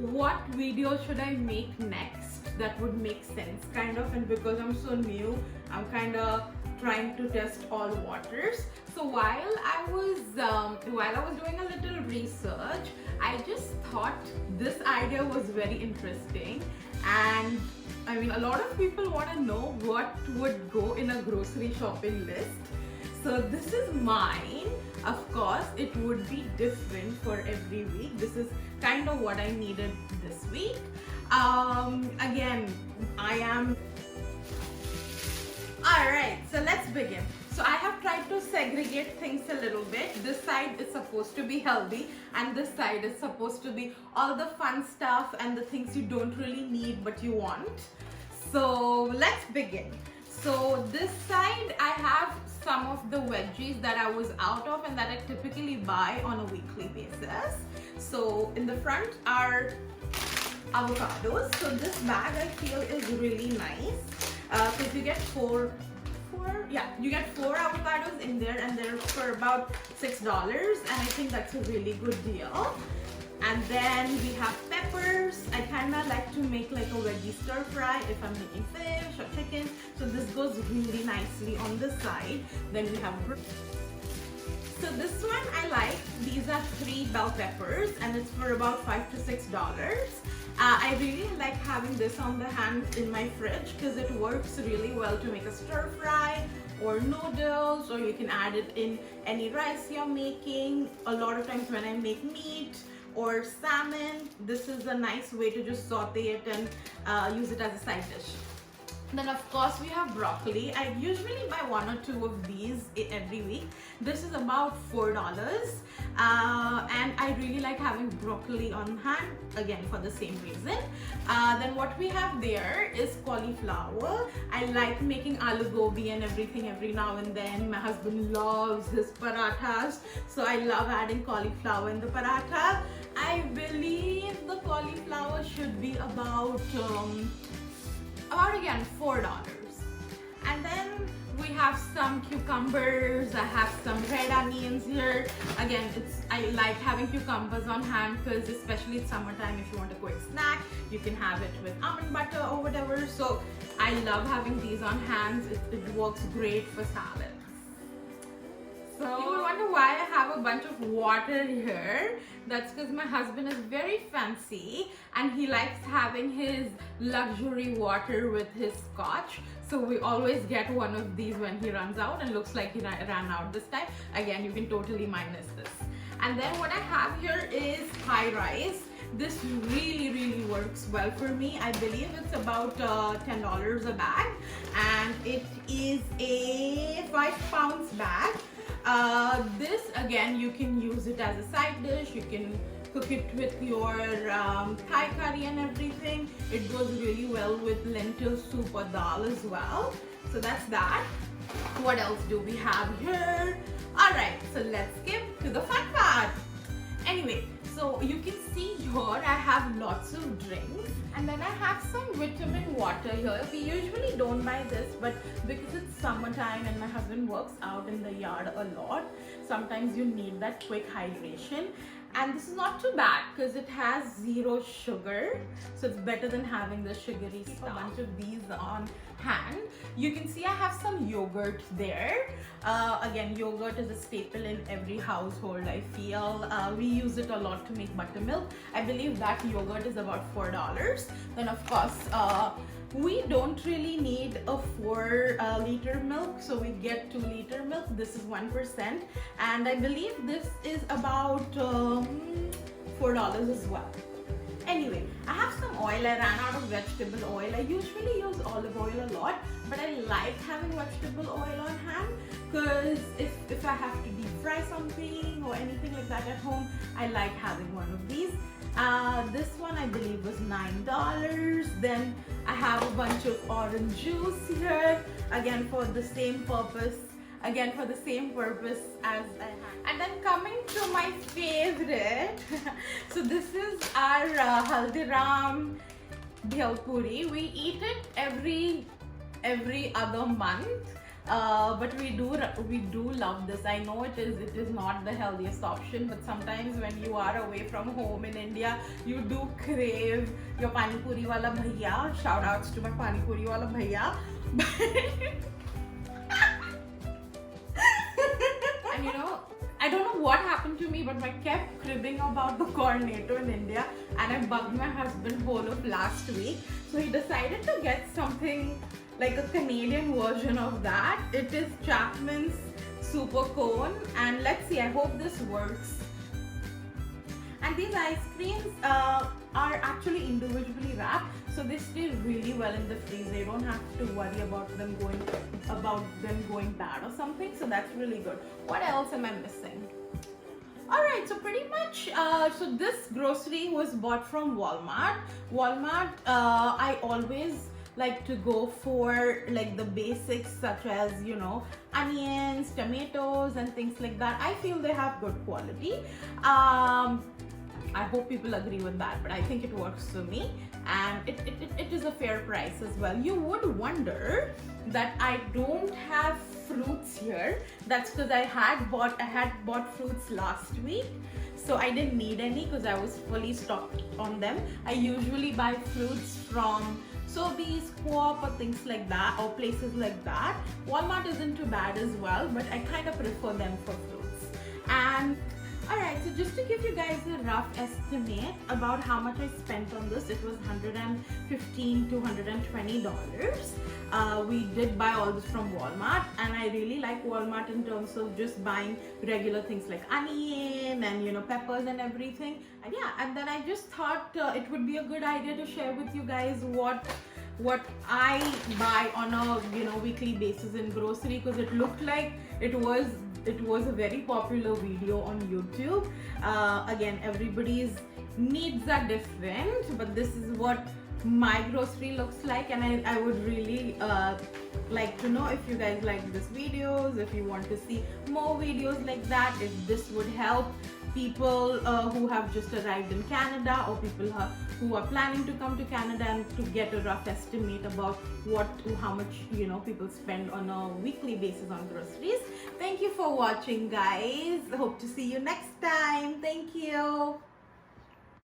what video should I make next that would make sense kind of, and because I'm so new, I'm kind of trying to test all waters. So while I was doing a little research, I just thought this idea was very interesting, and I mean, a lot of people want to know what would go in a grocery shopping list. So this is mine. Of course, it would be different for every week. This is kind of what I needed this week. Again, I am... Alright, so let's begin. So I have tried to segregate things a little bit. This side is supposed to be healthy and this side is supposed to be all the fun stuff and the things you don't really need but you want. So let's begin. So this side I have some of the veggies that I was out of and that I typically buy on a weekly basis. So in the front are avocados. So this bag I feel is really nice because you get you get four avocados in there, and they're for about $6, and I think that's a really good deal. And then we have peppers. I kind of like to make like a veggie stir fry if I'm making fish or chicken. So this goes really nicely on this side. Then we have... So this one I like. These are 3 bell peppers and it's for about $5 to $6. I really like having this on the hand in my fridge because it works really well to make a stir fry or noodles, or you can add it in any rice you're making. A lot of times when I make meat or salmon, this is a nice way to just saute it and use it as a side dish. Then of course we have broccoli. I usually buy 1 or 2 of these every week. This is about $4 and I really like having broccoli on hand, again for the same reason. Then what we have there is cauliflower. I like making aloo gobi and everything every now and then. My husband loves his parathas, so I love adding cauliflower in the paratha. I believe the cauliflower should be about again $4. And then we have some cucumbers. I have some red onions here. Again, I like having cucumbers on hand because especially in summertime, if you want a quick snack, you can have it with almond butter or whatever. So I love having these on hand. It works great for salads. So you would wonder why I have a bunch of water here. That's because my husband is very fancy and he likes having his luxury water with his scotch. So we always get one of these when he runs out, and looks like he ran out this time. Again, you can totally minus this. And then what I have here is high rice. This really works well for me. I believe it's about $10 a bag, and it is a 5 pounds bag. This again, you can use it as a side dish. You can cook it with your Thai curry and everything. It goes really well with lentil soup or dal as well. So that's that. What else do we have here? Alright, so let's skip to the fun part. Anyway, so you can see here I have lots of drinks, and then I have some vitamin water here. We usually don't buy this, but because it's summertime and my husband works out in the yard a lot, sometimes you need that quick hydration. And this is not too bad because it has 0 sugar, so it's better than having the sugary stuff. A bunch of these on hand. You can see I have some yogurt there. Again, yogurt is a staple in every household, I feel. We use it a lot to make buttermilk. I believe that yogurt is about $4. Then of course, we don't really need a 4-liter milk, so we get 2-liter milk. This is 1%, and I believe this is about $4 as well. Anyway, I have some oil. I ran out of vegetable oil. I usually use olive oil a lot, but I like having vegetable oil on hand because if I have to deep fry something or anything like that at home, I like having one of these. This one I believe was $9. Then I have a bunch of orange juice here, again for the same purpose as I had. And then coming to my favorite, so this is our Haldiram Bhel Puri. We eat it every other month. but we do love this. I know it is not the healthiest option, but sometimes when you are away from home in India, you do crave your pani puri wala bhaiya. Shout outs to my pani puri wala bhaiya. And you know, I don't know what happened to me, but I kept cribbing about the cornetto in India, and I bugged my husband whole of last week. So he decided to get something like a Canadian version of that. It is Chapman's Super Cone, and let's see, I hope this works. And these ice creams are actually individually wrapped, so they stay really well in the freezer. You don't have to worry about them going bad or something. So that's really good. What else am I missing? Alright, so pretty much, so this grocery was bought from Walmart. I always like to go for like the basics, such as, you know, onions, tomatoes and things like that. I feel they have good quality. I hope people agree with that, but I think it works for me, and it is a fair price as well. You would wonder that I don't have fruits here. That's because I had bought fruits last week, so I didn't need any because I was fully stocked on them. I usually buy fruits from Sobeys, Co-op or things like that, or places like that. Walmart isn't too bad as well, but I kind of prefer them for fruits. And alright, so just to give you guys a rough estimate about how much I spent on this, it was $115 to $120. We did buy all this from Walmart, and I really like Walmart in terms of just buying regular things like onion and, you know, peppers and everything. And yeah, and then I just thought it would be a good idea to share with you guys what I buy on a, you know, weekly basis in grocery, because it looked like it was a very popular video on YouTube. Again, everybody's needs are different, but this is what my grocery looks like, and I would really like to know if you guys like this videos, if you want to see more videos like that, if this would help people who have just arrived in Canada, or people who are planning to come to Canada, and to get a rough estimate about how much, you know, people spend on a weekly basis on groceries. Thank you for watching, guys. Hope to see you next time. Thank you.